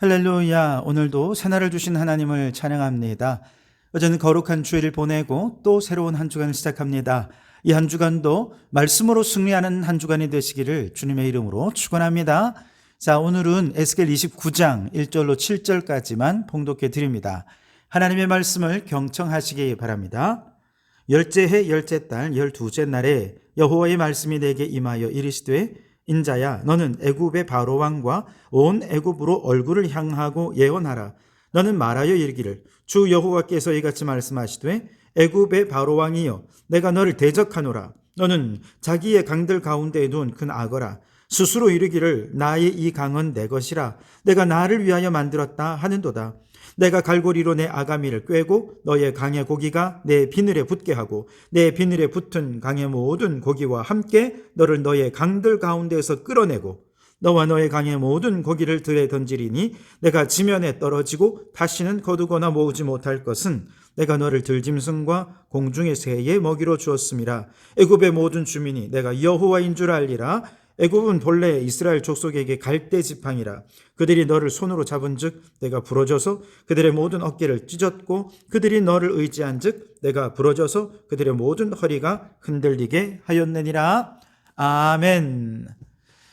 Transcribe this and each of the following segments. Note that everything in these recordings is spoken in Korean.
할렐루야. 오늘도 새날을 주신 하나님을 찬양합니다. 어제는 거룩한 주일을 보내고 또 새로운 한 주간을 시작합니다. 이 한 주간도 말씀으로 승리하는 한 주간이 되시기를 주님의 이름으로 축원합니다. 자, 오늘은 에스겔 29장 1절로 7절까지만 봉독해 드립니다. 하나님의 말씀을 경청하시기 바랍니다. 열째 해 열째 달 12째 날에 여호와의 말씀이 내게 임하여 이르시되 인자야, 너는 애굽의 바로 왕과 온 애굽으로 얼굴을 향하고 예언하라. 너는 말하여 이르기를 주 여호와께서 이같이 말씀하시되 애굽의 바로 왕이여, 내가 너를 대적하노라. 너는 자기의 강들 가운데에 두은 큰 악어라. 스스로 이르기를 나의 이 강은 내 것이라. 내가 나를 위하여 만들었다 하는도다. 내가 갈고리로 내 아가미를 꿰고 너의 강의 고기가 내 비늘에 붙게 하고 내 비늘에 붙은 강의 모든 고기와 함께 너를 너의 강들 가운데에서 끌어내고 너와 너의 강의 모든 고기를 들에 던지리니 내가 지면에 떨어지고 다시는 거두거나 모으지 못할 것은 내가 너를 들짐승과 공중의 새의 먹이로 주었음이라. 애굽의 모든 주민이 내가 여호와인 줄 알리라. 애굽은 본래 이스라엘 족속에게 갈대 지팡이라. 그들이 너를 손으로 잡은즉 내가 부러져서 그들의 모든 어깨를 찢었고 그들이 너를 의지한즉 내가 부러져서 그들의 모든 허리가 흔들리게 하였느니라. 아멘.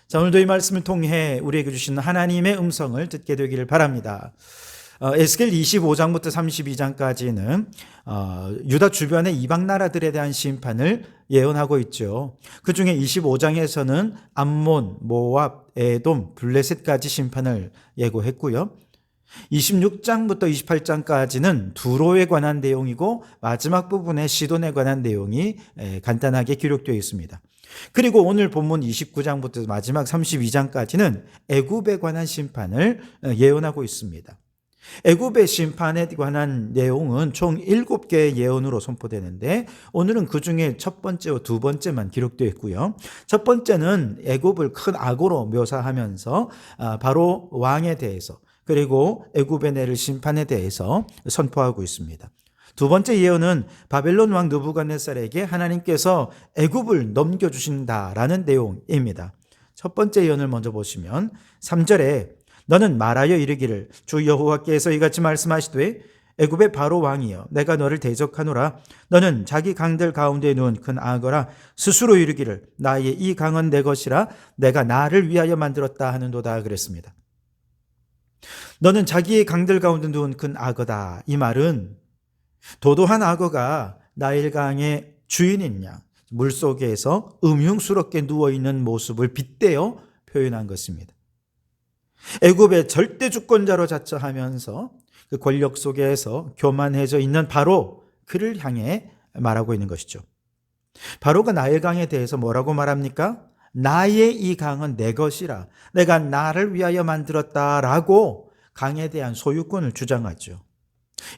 자, 오늘도 이 말씀을 통해 우리에게 주신 하나님의 음성을 듣게 되기를 바랍니다. 에스겔 25장부터 32장까지는 유다 주변의 이방 나라들에 대한 심판을 예언하고 있죠. 그 중에 25장에서는 암몬, 모압, 에돔, 블레셋까지 심판을 예고했고요. 26장부터 28장까지는 두로에 관한 내용이고 마지막 부분에 시돈에 관한 내용이 간단하게 기록되어 있습니다. 그리고 오늘 본문 29장부터 마지막 32장까지는 애굽에 관한 심판을 예언하고 있습니다. 애굽의 심판에 관한 내용은 총 7개의 예언으로 선포되는데 오늘은 그 중에 첫 번째와 두 번째만 기록되어 있고요. 첫 번째는 애굽을 큰 악어로 묘사하면서 바로 왕에 대해서 그리고 애굽에 내릴 심판에 대해서 선포하고 있습니다. 두 번째 예언은 바벨론 왕 느부갓네살에게 하나님께서 애굽을 넘겨주신다라는 내용입니다. 첫 번째 예언을 먼저 보시면 3절에 너는 말하여 이르기를 주 여호와께서 이같이 말씀하시되 애굽의 바로 왕이여, 내가 너를 대적하노라. 너는 자기 강들 가운데 누운 큰 악어라. 스스로 이르기를 나의 이 강은 내 것이라. 내가 나를 위하여 만들었다 하는도다 그랬습니다. 너는 자기의 강들 가운데 누운 큰 악어다. 이 말은 도도한 악어가 나일강의 주인인 양, 물속에서 음흉스럽게 누워있는 모습을 빗대어 표현한 것입니다. 애굽의 절대 주권자로 자처하면서 그 권력 속에서 교만해져 있는 바로 그를 향해 말하고 있는 것이죠. 바로가 나일강에 대해서 뭐라고 말합니까? 나의 이 강은 내 것이라. 내가 나를 위하여 만들었다라고 강에 대한 소유권을 주장하죠.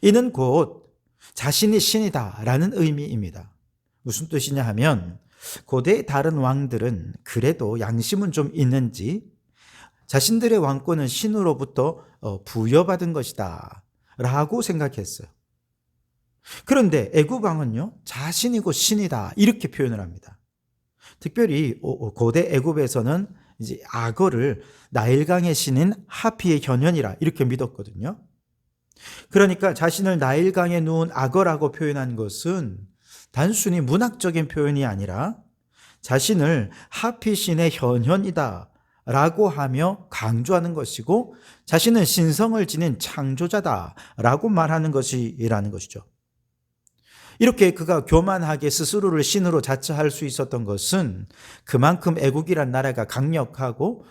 이는 곧 자신이 신이다라는 의미입니다. 무슨 뜻이냐 하면 고대의 다른 왕들은 그래도 양심은 좀 있는지 자신들의 왕권은 신으로부터 부여받은 것이다 라고 생각했어요. 그런데 애굽 왕은요, 자신이고 신이다 이렇게 표현을 합니다. 특별히 고대 애굽에서는 이제 악어를 나일강의 신인 하피의 현현이라 이렇게 믿었거든요. 그러니까 자신을 나일강에 누운 악어라고 표현한 것은 단순히 문학적인 표현이 아니라 자신을 하피 신의 현현이다 라고 하며 강조하는 것이고 자신은 신성을 지닌 창조자다라고 말하는 것이라는 것이죠. 이렇게 그가 교만하게 스스로를 신으로 자처할 수 있었던 것은 그만큼 애국이란 나라가 강력하고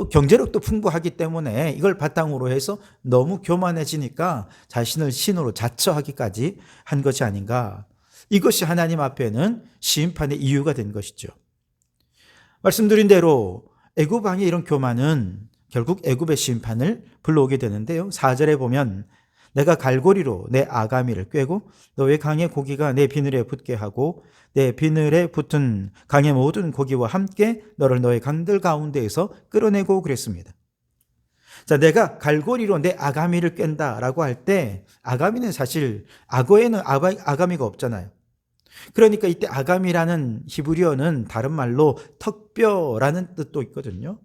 경제력도 풍부하기 때문에 이걸 바탕으로 해서 너무 교만해지니까 자신을 신으로 자처하기까지 한 것이 아닌가. 이것이 하나님 앞에는 심판의 이유가 된 것이죠. 말씀드린 대로 애굽 왕의 이런 교만은 결국 애굽의 심판을 불러오게 되는데요. 4절에 보면 내가 갈고리로 내 아가미를 꿰고 너의 강의 고기가 내 비늘에 붙게 하고 내 비늘에 붙은 강의 모든 고기와 함께 너를 너의 강들 가운데에서 끌어내고 그랬습니다. 자, 내가 갈고리로 내 아가미를 깬다라고 할 때 아가미는 사실 악어에는 아가미가 없잖아요. 그러니까 이때 아감이라는 히브리어는 다른 말로 턱뼈라는 뜻도 있거든요.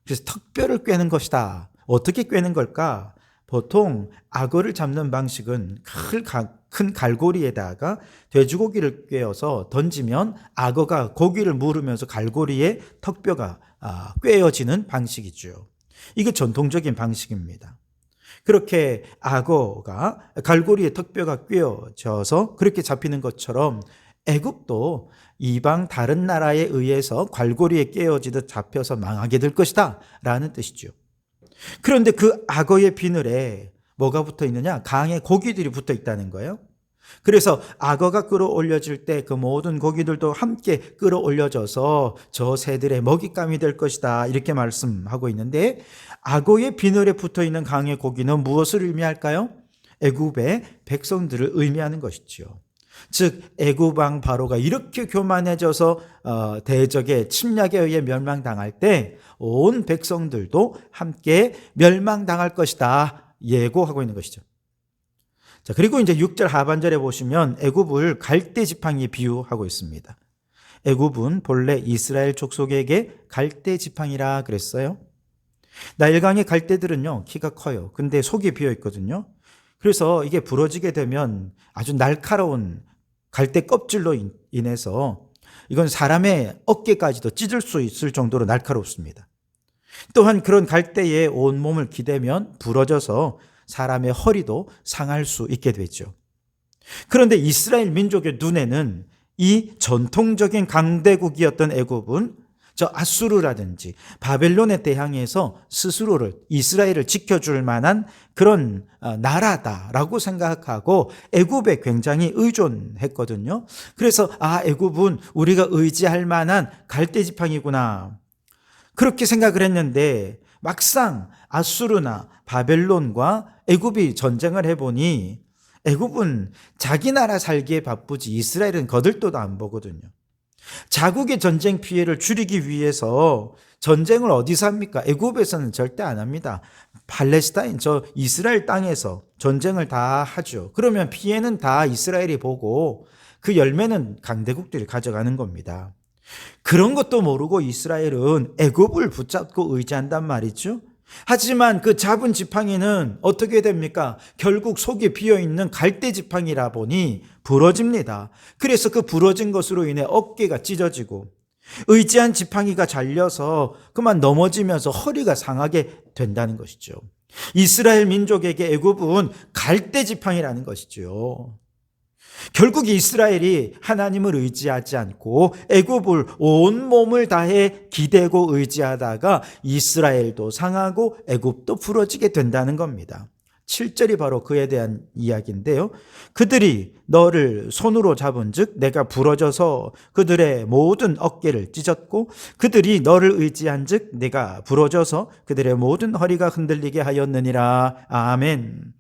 그래서 턱뼈를 꿰는 것이다. 어떻게 꿰는 걸까? 보통 악어를 잡는 방식은 큰 갈고리에다가 돼지고기를 꿰어서 던지면 악어가 고기를 물으면서 갈고리에 턱뼈가 꿰어지는 방식이죠. 이게 전통적인 방식입니다. 그렇게 악어가 갈고리에 턱뼈가 꿰어져서 그렇게 잡히는 것처럼 애굽도 이방 다른 나라에 의해서 갈고리에 꿰어지듯 잡혀서 망하게 될 것이다 라는 뜻이죠. 그런데 그 악어의 비늘에 뭐가 붙어 있느냐? 강의 고기들이 붙어 있다는 거예요. 그래서 악어가 끌어올려질 때 그 모든 고기들도 함께 끌어올려져서 저 새들의 먹잇감이 될 것이다 이렇게 말씀하고 있는데, 악어의 비늘에 붙어 있는 강의 고기는 무엇을 의미할까요? 애굽의 백성들을 의미하는 것이지요. 즉 애굽 왕 바로가 이렇게 교만해져서 대적의 침략에 의해 멸망당할 때 온 백성들도 함께 멸망당할 것이다 예고하고 있는 것이죠. 자, 그리고 이제 6절 하반절에 보시면 애굽을 갈대 지팡이에 비유하고 있습니다. 애굽은 본래 이스라엘 족속에게 갈대 지팡이라 그랬어요. 나일강의 갈대들은요 키가 커요. 근데 속이 비어 있거든요. 그래서 이게 부러지게 되면 아주 날카로운 갈대 껍질로 인해서 이건 사람의 어깨까지도 찢을 수 있을 정도로 날카롭습니다. 또한 그런 갈대에 온몸을 기대면 부러져서 사람의 허리도 상할 수 있게 되죠. 그런데 이스라엘 민족의 눈에는 이 전통적인 강대국이었던 애굽은 저 아수르라든지 바벨론에 대항해서 스스로를 이스라엘을 지켜줄 만한 그런 나라다라고 생각하고 애굽에 굉장히 의존했거든요. 그래서 애굽은 우리가 의지할 만한 갈대지팡이구나 그렇게 생각을 했는데, 막상 아수르나 바벨론과 애굽이 전쟁을 해보니 애굽은 자기 나라 살기에 바쁘지 이스라엘은 거들떠도 안 보거든요. 자국의 전쟁 피해를 줄이기 위해서 전쟁을 어디서 합니까? 애굽에서는 절대 안 합니다. 팔레스타인 저 이스라엘 땅에서 전쟁을 다 하죠. 그러면 피해는 다 이스라엘이 보고 그 열매는 강대국들이 가져가는 겁니다. 그런 것도 모르고 이스라엘은 애굽을 붙잡고 의지한단 말이죠. 하지만 그 잡은 지팡이는 어떻게 됩니까? 결국 속에 비어있는 갈대 지팡이라 보니 부러집니다. 그래서 그 부러진 것으로 인해 어깨가 찢어지고 의지한 지팡이가 잘려서 그만 넘어지면서 허리가 상하게 된다는 것이죠. 이스라엘 민족에게 애굽은 갈대 지팡이라는 것이죠. 결국 이스라엘이 하나님을 의지하지 않고 애굽을 온몸을 다해 기대고 의지하다가 이스라엘도 상하고 애굽도 부러지게 된다는 겁니다. 7절이 바로 그에 대한 이야기인데요. 그들이 너를 손으로 잡은즉 내가 부러져서 그들의 모든 어깨를 찢었고 그들이 너를 의지한즉 내가 부러져서 그들의 모든 허리가 흔들리게 하였느니라. 아멘.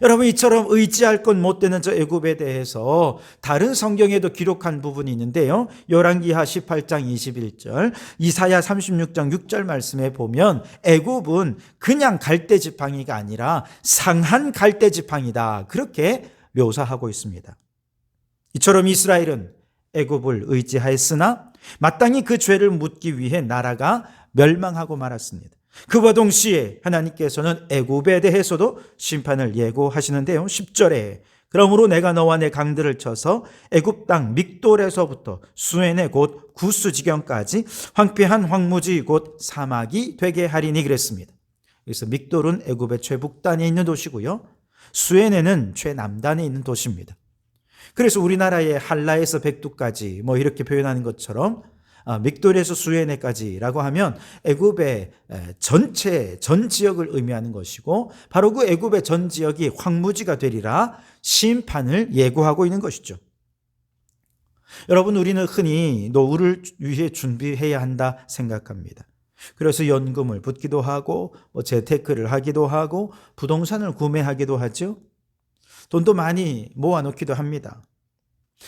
여러분, 이처럼 의지할 것 못 되는 저 애굽에 대해서 다른 성경에도 기록한 부분이 있는데요. 열왕기하 18장 21절, 이사야 36장 6절 말씀에 보면 애굽은 그냥 갈대지팡이가 아니라 상한 갈대지팡이다 그렇게 묘사하고 있습니다. 이처럼 이스라엘은 애굽을 의지하였으나 마땅히 그 죄를 묻기 위해 나라가 멸망하고 말았습니다. 그와 동시에 하나님께서는 애굽에 대해서도 심판을 예고하시는데요. 10절에 그러므로 내가 너와 내 강들을 쳐서 애굽 땅 믹돌에서부터 수엔의 곧 구스 지경까지 황폐한 황무지 곧 사막이 되게 하리니 그랬습니다. 그래서 믹돌은 애굽의 최북단에 있는 도시고요. 수엔에는 최남단에 있는 도시입니다. 그래서 우리나라의 한라에서 백두까지 이렇게 표현하는 것처럼 믹돌에서 수에네까지라고 하면 애굽의 전체 전 지역을 의미하는 것이고 바로 그 애굽의 전 지역이 황무지가 되리라 심판을 예고하고 있는 것이죠. 여러분, 우리는 흔히 노후를 위해 준비해야 한다 생각합니다. 그래서 연금을 붓기도 하고 재테크를 하기도 하고 부동산을 구매하기도 하죠. 돈도 많이 모아놓기도 합니다.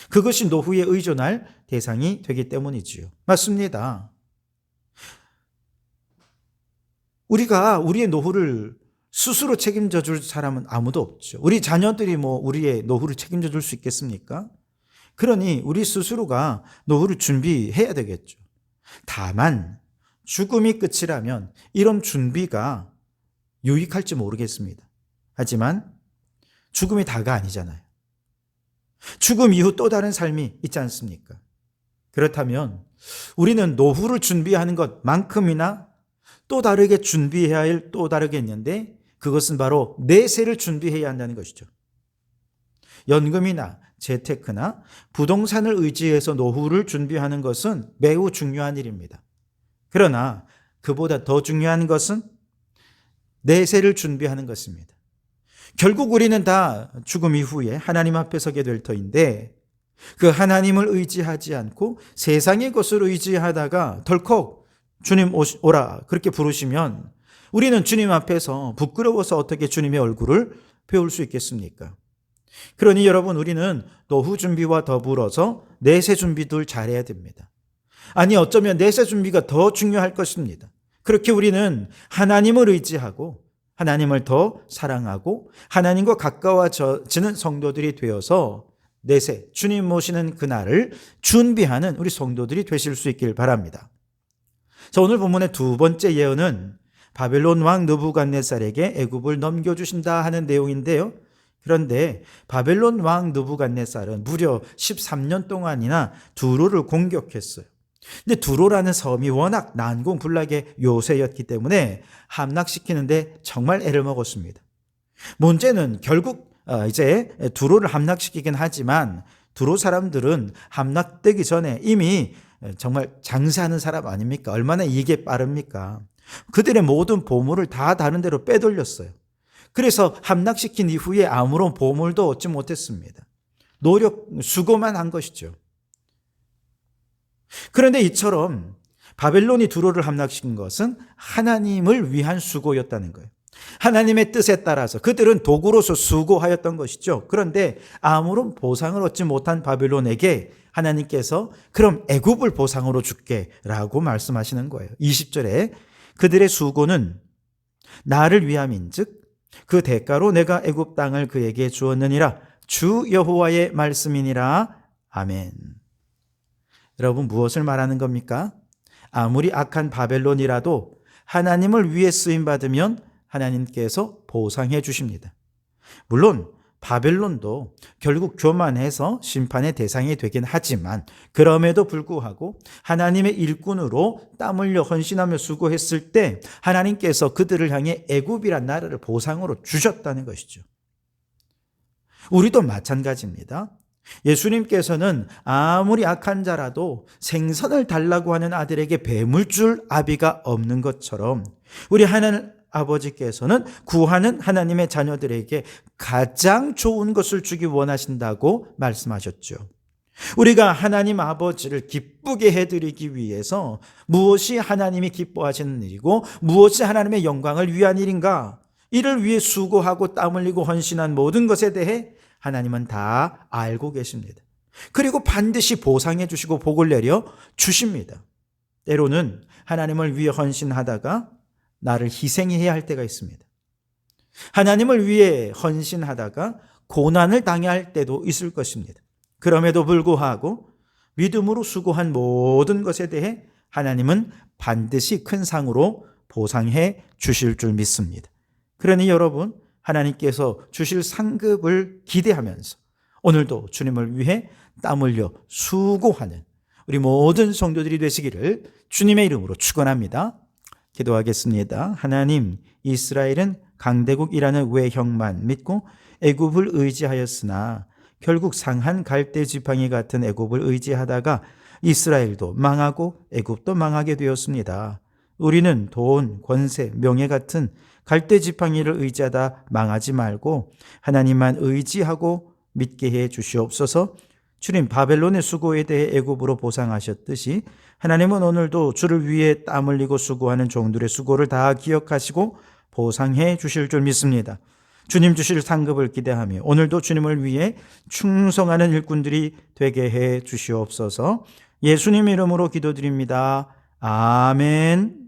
그것이 노후에 의존할 대상이 되기 때문이지요. 맞습니다. 우리가 우리의 노후를 스스로 책임져 줄 사람은 아무도 없죠. 우리 자녀들이 우리의 노후를 책임져 줄 수 있겠습니까? 그러니 우리 스스로가 노후를 준비해야 되겠죠. 다만 죽음이 끝이라면 이런 준비가 유익할지 모르겠습니다. 하지만 죽음이 다가 아니잖아요. 죽음 이후 또 다른 삶이 있지 않습니까? 그렇다면 우리는 노후를 준비하는 것만큼이나 또 다르게 준비해야 할 또 다르게 있는데, 그것은 바로 내세를 준비해야 한다는 것이죠. 연금이나 재테크나 부동산을 의지해서 노후를 준비하는 것은 매우 중요한 일입니다. 그러나 그보다 더 중요한 것은 내세를 준비하는 것입니다. 결국 우리는 다 죽음 이후에 하나님 앞에 서게 될 터인데, 그 하나님을 의지하지 않고 세상의 것을 의지하다가 덜컥 주님 오라 그렇게 부르시면 우리는 주님 앞에서 부끄러워서 어떻게 주님의 얼굴을 배울 수 있겠습니까? 그러니 여러분, 우리는 노후 준비와 더불어서 내세 준비도 잘해야 됩니다. 아니, 어쩌면 내세 준비가 더 중요할 것입니다. 그렇게 우리는 하나님을 의지하고 하나님을 더 사랑하고 하나님과 가까워지는 성도들이 되어서 내세, 주님 모시는 그날을 준비하는 우리 성도들이 되실 수 있길 바랍니다. 자, 오늘 본문의 두 번째 예언은 바벨론 왕 느부갓네살에게 애굽을 넘겨주신다 하는 내용인데요. 그런데 바벨론 왕 느부갓네살은 무려 13년 동안이나 두로를 공격했어요. 근데 두로라는 섬이 워낙 난공불락의 요새였기 때문에 함락시키는데 정말 애를 먹었습니다. 문제는 결국 이제 두로를 함락시키긴 하지만 두로 사람들은 함락되기 전에 이미 정말 장사하는 사람 아닙니까? 얼마나 이익이 빠릅니까? 그들의 모든 보물을 다 다른 데로 빼돌렸어요. 그래서 함락시킨 이후에 아무런 보물도 얻지 못했습니다. 수고만 한 것이죠. 그런데 이처럼 바벨론이 두로를 함락시킨 것은 하나님을 위한 수고였다는 거예요. 하나님의 뜻에 따라서 그들은 도구로서 수고하였던 것이죠. 그런데 아무런 보상을 얻지 못한 바벨론에게 하나님께서 그럼 애굽을 보상으로 줄게라고 말씀하시는 거예요. 20절에 그들의 수고는 나를 위함인즉 그 대가로 내가 애굽 땅을 그에게 주었느니라. 주 여호와의 말씀이니라. 아멘. 여러분, 무엇을 말하는 겁니까? 아무리 악한 바벨론이라도 하나님을 위해 쓰임받으면 하나님께서 보상해 주십니다. 물론 바벨론도 결국 교만해서 심판의 대상이 되긴 하지만 그럼에도 불구하고 하나님의 일꾼으로 땀 흘려 헌신하며 수고했을 때 하나님께서 그들을 향해 애굽이란 나라를 보상으로 주셨다는 것이죠. 우리도 마찬가지입니다. 예수님께서는 아무리 악한 자라도 생선을 달라고 하는 아들에게 뱀을 줄 아비가 없는 것처럼 우리 하나님 아버지께서는 구하는 하나님의 자녀들에게 가장 좋은 것을 주기 원하신다고 말씀하셨죠. 우리가 하나님 아버지를 기쁘게 해드리기 위해서 무엇이 하나님이 기뻐하시는 일이고 무엇이 하나님의 영광을 위한 일인가, 이를 위해 수고하고 땀 흘리고 헌신한 모든 것에 대해 하나님은 다 알고 계십니다. 그리고 반드시 보상해 주시고 복을 내려 주십니다. 때로는 하나님을 위해 헌신하다가 나를 희생해야 할 때가 있습니다. 하나님을 위해 헌신하다가 고난을 당해야 할 때도 있을 것입니다. 그럼에도 불구하고 믿음으로 수고한 모든 것에 대해 하나님은 반드시 큰 상으로 보상해 주실 줄 믿습니다. 그러니 여러분, 하나님께서 주실 상급을 기대하면서 오늘도 주님을 위해 땀 흘려 수고하는 우리 모든 성도들이 되시기를 주님의 이름으로 축원합니다. 기도하겠습니다. 하나님, 이스라엘은 강대국이라는 외형만 믿고 애굽을 의지하였으나 결국 상한 갈대 지팡이 같은 애굽을 의지하다가 이스라엘도 망하고 애굽도 망하게 되었습니다. 우리는 돈, 권세, 명예 같은 갈대 지팡이를 의지하다 망하지 말고 하나님만 의지하고 믿게 해 주시옵소서. 주님, 바벨론의 수고에 대해 애굽으로 보상하셨듯이 하나님은 오늘도 주를 위해 땀 흘리고 수고하는 종들의 수고를 다 기억하시고 보상해 주실 줄 믿습니다. 주님 주실 상급을 기대하며 오늘도 주님을 위해 충성하는 일꾼들이 되게 해 주시옵소서. 예수님 이름으로 기도드립니다. 아멘.